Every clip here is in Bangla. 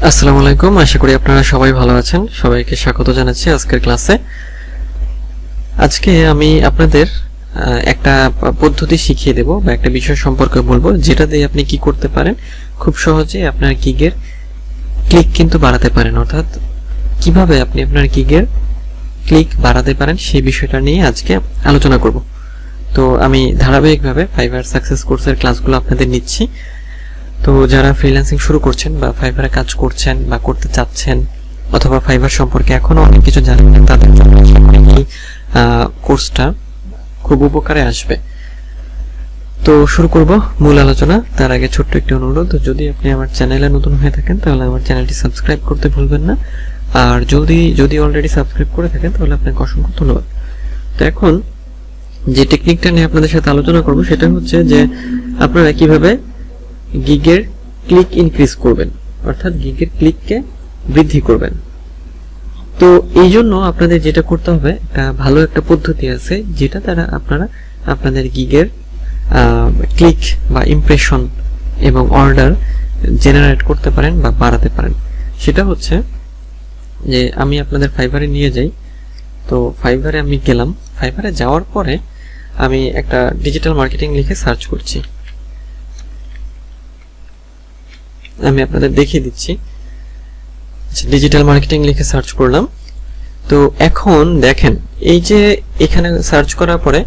আসসালামু আলাইকুম, আশা করি আপনারা সবাই ভালো আছেন। সবাইকে স্বাগত জানাচ্ছি আজকের ক্লাসে। আজকে আমি আপনাদের একটা পদ্ধতি শিখিয়ে দেব বা একটা বিষয় সম্পর্কে বলবো, যেটা দিয়ে আপনি কি করতে পারেন, খুব সহজে আপনার গিগের ক্লিক কিন্তু বাড়াতে পারেন। অর্থাৎ কিভাবে আপনি আপনার গিগের ক্লিক বাড়াতে পারেন সেই বিষয়টা নিয়ে আজকে আলোচনা করব। তো আমি ধারাবাহিকভাবে ফাইবার সাকসেস কোর্সের ক্লাসগুলো আপনাদের নিচ্ছি। তো যারা ফ্রিল্যান্সিং শুরু করছেন বা ফাইবারে কাজ করছেন বা করতে চাচ্ছেন, অথবা ফাইবার সম্পর্কে এখনো অনেক কিছু জানেন না, তাদের জন্য এই কোর্সটা খুব উপকারে আসবে। তো শুরু করব মূল আলোচনা। তার আগে ছোট্ট একটি অনুরোধ, যদি আপনি আমার চ্যানেলে নতুন হয়ে থাকেন তাহলে আমার চ্যানেলটি সাবস্ক্রাইব করতে ভুলবেন না, আর যদি অলরেডি সাবস্ক্রাইব করে থাকেন তাহলে আপনাকে অসংখ্য ধন্যবাদ। তো এখন যে টেকনিকটা নিয়ে আপনাদের সাথে আলোচনা করব সেটা হচ্ছে যে আপনারা কিভাবে গিগের ক্লিক ইনক্রিজ করবেন, অর্থাৎ গিগের ক্লিককে বৃদ্ধি করবেন। তো এই জন্য আপনাদের যেটা করতে হবে, একটা ভালো একটা পদ্ধতি আছে যেটা দ্বারা আপনারা আপনাদের গিগের ক্লিক বা ইমপ্রেশন এবং অর্ডার জেনারেট করতে পারেন বা বাড়াতে পারেন। সেটা হচ্ছে যে আমি আপনাদের ফাইবারে নিয়ে যাই। তো ফাইবারে আমি গেলাম, ফাইবারে যাওয়ার পরে আমি একটা ডিজিটাল মার্কেটিং লিখে সার্চ করছি। আমি আপনাদের দেখিয়ে দিচ্ছি। ডিজিটাল মার্কেটিং লিখে সার্চ করলাম। তো এখন দেখেন, এই যে এখানে সার্চ করার পরে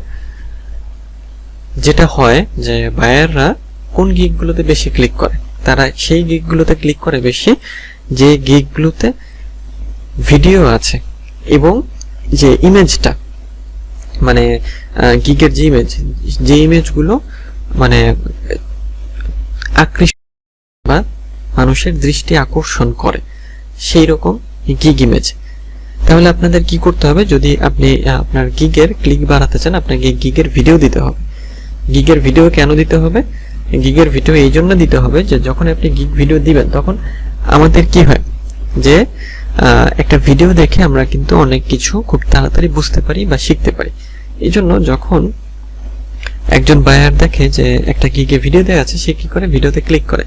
যেটা হয় যে বায়াররা কোন গিগগুলোতে বেশি ক্লিক করে, তারা সেই গিগগুলোতে ক্লিক করে বেশি যে গিগগুলোতে ভিডিও আছে এবং যে ইমেজটা, মানে গিগের যে ইমেজগুলো মানে আকৃষ্ট বা মানুষের দৃষ্টি আকর্ষণ করে সেই রকম গিগ ইমেজ। তাহলে আপনাদের কি করতে হবে, যদি আপনি আপনার গিগের ক্লিক বাড়াতে চান, আপনাকে গিগের ভিডিও দিতে হবে। গিগের ভিডিও কেন দিতে হবে? গিগের ভিডিও এই জন্য দিতে হবে যে যখন আপনি গিগ ভিডিও দিবেন তখন আমাদের কি হয় যে একটা ভিডিও দেখে আমরা কিন্তু অনেক কিছু খুব তাড়াতাড়ি বুঝতে পারি বা শিখতে পারি। এই জন্য যখন একজন বায়ার দেখে যে একটা গিগে ভিডিও দেওয়া আছে, সে কি করে, ভিডিওতে ক্লিক করে।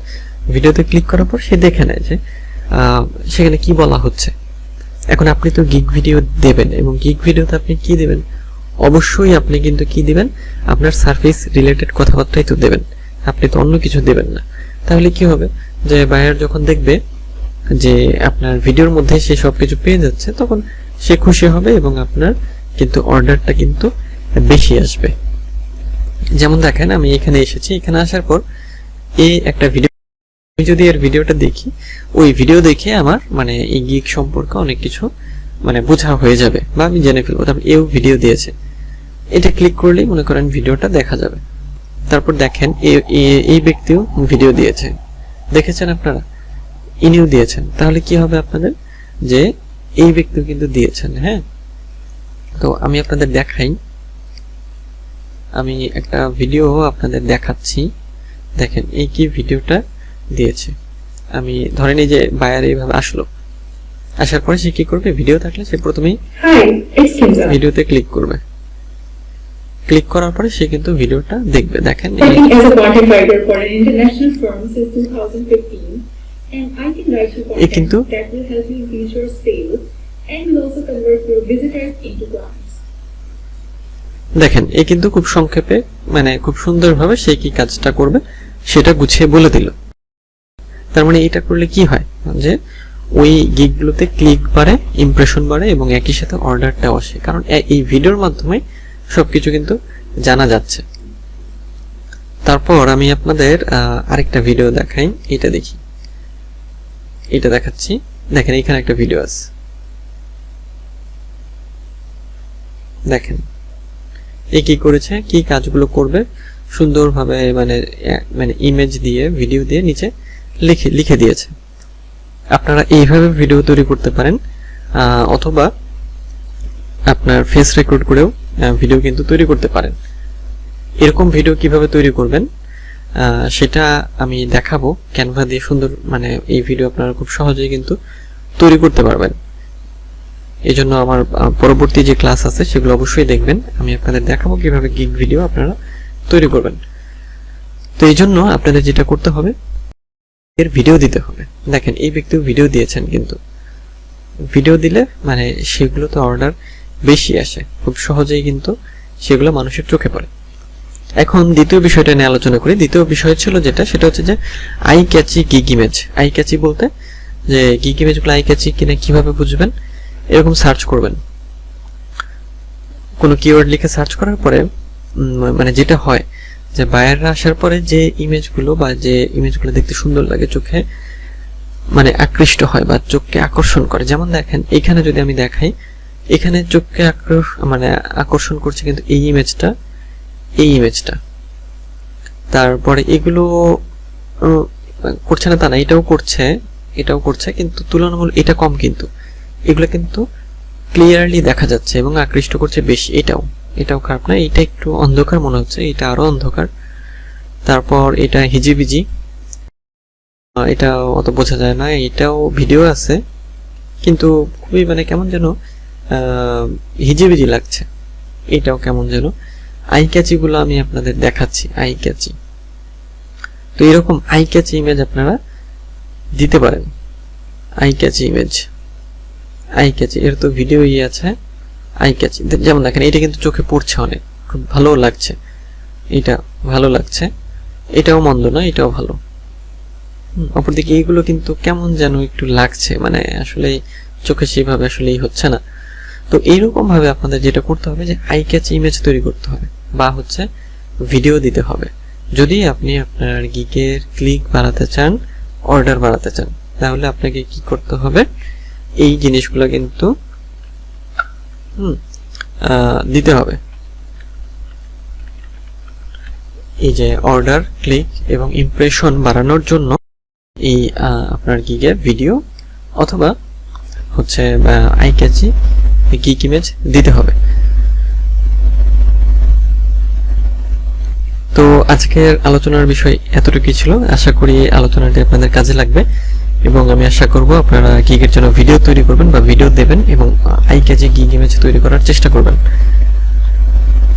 ভিডিওতে ক্লিক করার পর সে দেখে নেয় যে সেখানে কি বলা হচ্ছে। এখন আপনি তো গিগ ভিডিও দেবেন, এবং গিগ ভিডিওতে আপনি কি দেবেন, অবশ্যই আপনি কিন্তু কি দিবেন, আপনার সার্ভিস রিলেটেড কথাবার্তাই তো দেবেন, আপনি তো অন্য কিছু দেবেন না। তাহলে কি হবে যে বায়ার যখন দেখবে যে আপনার ভিডিওর মধ্যে সে সবকিছু পেয়ে যাচ্ছে, তখন সে খুশি হবে এবং আপনার কিন্তু অর্ডারটা কিন্তু বেশি আসবে। যেমন দেখেন, আমি এখানে এসেছি, এখানে আসার পর এই একটা ভিডিও, আমি যদি এর ভিডিওটা দেখি, ওই ভিডিও দেখে আমার মানে এই গিগ সম্পর্কে অনেক কিছু মানে বোঝা হয়ে যাবে বা আমি জেনে ফেলবো। তারপর এও ভিডিও দিয়েছে, এটা ক্লিক করলেই মনে করেন ভিডিওটা দেখা যাবে। তারপর দেখেন এই ব্যক্তিও ভিডিও দিয়েছে, দেখেছেন আপনারা, ইনিও দিয়েছেন। তাহলে কি হবে আপনাদের, যে এই ব্যক্তিও কিন্তু দিয়েছেন। হ্যাঁ, তো আমি আপনাদের দেখাই, আমি একটা ভিডিও আপনাদের দেখাচ্ছি। দেখেন এই কি ভিডিওটা দিয়েছে। আমি ধরেন এই যে বায়ার এইভাবে আসলো, আসার পরে সে কি করবে, ভিডিও থাকলে সে প্রথমেই ভিডিওতে ক্লিক করবে। ক্লিক করার পরে সে কিন্তু ভিডিওটা দেখবে। দেখেন এই কিন্তু দেখেন এই কিন্তু খুব সংক্ষেপে মানে খুব সুন্দরভাবে সে কি কাজটা করবে সেটা গুছিয়ে বলে দিল। তার মানে এটা করলে কি হয় যে ওই গিগগুলোতে ক্লিক বাড়ে, ইমপ্রেশন বাড়ে এবং একই সাথে অর্ডারটাও আসে, কারণ এই ভিডিওর মাধ্যমে সবকিছু কিন্তু জানা যাচ্ছে। তারপর আমি আপনাদের আরেকটা ভিডিও দেখাই, এটা দেখি, এটা দেখাচ্ছি। দেখেন এখানে একটা ভিডিও আছে, দেখেন এ কি করেছে, কি কাজগুলো করবে সুন্দরভাবে মানে ইমেজ দিয়ে ভিডিও দিয়ে নিচে লিখে দিয়েছে। আপনারা এইভাবে ভিডিও তৈরি করতে পারেন, অথবা আপনার ফেস রেকর্ড করেও ভিডিও কিন্তু তৈরি করতে পারেন। এরকম ভিডিও কিভাবে তৈরি করবেন সেটা আমি দেখাবো ক্যানভা দিয়ে। সুন্দর মানে এই ভিডিও আপনারা খুব সহজেই কিন্তু তৈরি করতে পারবেন। এই জন্য আমার পরবর্তী যে ক্লাস আছে সেগুলো অবশ্যই দেখবেন। আমি আপনাদের দেখাবো কিভাবে গিগ ভিডিও আপনারা তৈরি করবেন। তো এই জন্য আপনাদের যেটা করতে হবে, এর ভিডিও দিতে হবে। দেখেন এই ব্যক্তিও ভিডিও দিয়েছেন, কিন্তু ভিডিও দিলে মানে সেগুলো তো অর্ডার বেশি আসে, খুব সহজেই কিন্তু সেগুলো মানুষের চোখে পড়ে। এখন দ্বিতীয় বিষয়টা নিয়ে আলোচনা করি। দ্বিতীয় বিষয় ছিল যেটা, সেটা হচ্ছে যে eye catchy gig image. Eye catchy বলতে যে গিগ ইমেজগুলো আই ক্যাচি কিনা কিভাবে বুঝবেন, এরকম সার্চ করবেন, কোনো কিওয়ার্ড লিখে সার্চ করার পরে মানে যেটা হয় যে বায়াররা আসার পরে যে ইমেজগুলো বা যে ইমেজগুলো দেখতে সুন্দর লাগে, চোখে মানে আকৃষ্ট হয় বা চোখকে আকর্ষণ করে। যেমন দেখেন এখানে যদি আমি দেখাই, এখানে চোখকে মানে আকর্ষণ করছে কিন্তু এই ইমেজটা, এই ইমেজটা। তারপরে এগুলো করছে না তা না, এটাও করছে, কিন্তু তুলনামূলক এটা কম, কিন্তু এগুলো কিন্তু ক্লিয়ারলি দেখা যাচ্ছে এবং আকৃষ্ট করছে বেশি। এটাও খারাপ না, এটা একটু অন্ধকার মনে হচ্ছে, এটা আরো অন্ধকার। তারপর এটা হিজিবিজি, এটা অত বোঝা যায় না। এটাও ভিডিও আছে কিন্তু খুবই মানে কেমন যেন হিজিবিজি লাগছে। এটাও কেমন যেন। আই ক্যাচি গুলো আমি আপনাদের দেখাচ্ছি, আই ক্যাচি। তো এরকম আই ক্যাচি ইমেজ আপনারা দিতে পারেন। Eye catchy image, eye catchy, এর তো ভিডিও আছে। আই ক্যাচি যেমন দেখেন এটা কিন্তু চোখে পড়ছে অনেক, খুব ভালো লাগছে, এটা ভালো লাগছে, এটাও মন্দ না, এটাও ভালো। অপরদিকে এইগুলো কিন্তু কেমন যেন একটু লাগছে, মানে আসলে চোখে সেভাবে আসলেই হচ্ছে না। তো এইরকম ভাবে আপনাদের যেটা করতে হবে যে আই ক্যাচ ইমেজ তৈরি করতে হবে বা হচ্ছে ভিডিও দিতে হবে। যদি আপনি আপনার গিগের ক্লিক বাড়াতে চান, অর্ডার বাড়াতে চান, তাহলে আপনাকে কি করতে হবে, এই জিনিসগুলো কিন্তু দিতে হবে। এই যে অর্ডার, ক্লিক এবং ইমপ্রেশন বাড়ানোর জন্য এই আপনার গিগে ভিডিও অথবা হচ্ছে আই ক্যাচি গিগ ইমেজ দিতে হবে। তো আজকের আলোচনার বিষয় এতটুকুই ছিল। আশা করি আলোচনাটি আপনাদের কাজে লাগবে এবং আমি আশা করব আপনারা গিগের জন্য ভিডিও তৈরি করবেন বা ভিডিও দেবেন এবং আই ক্যাচি গিগ ইমেজ তৈরি করার চেষ্টা করবেন।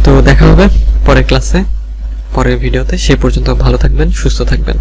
তো দেখা হবে পরের ক্লাসে, পরের ভিডিওতে। সে পর্যন্ত ভালো থাকবেন, সুস্থ থাকবেন।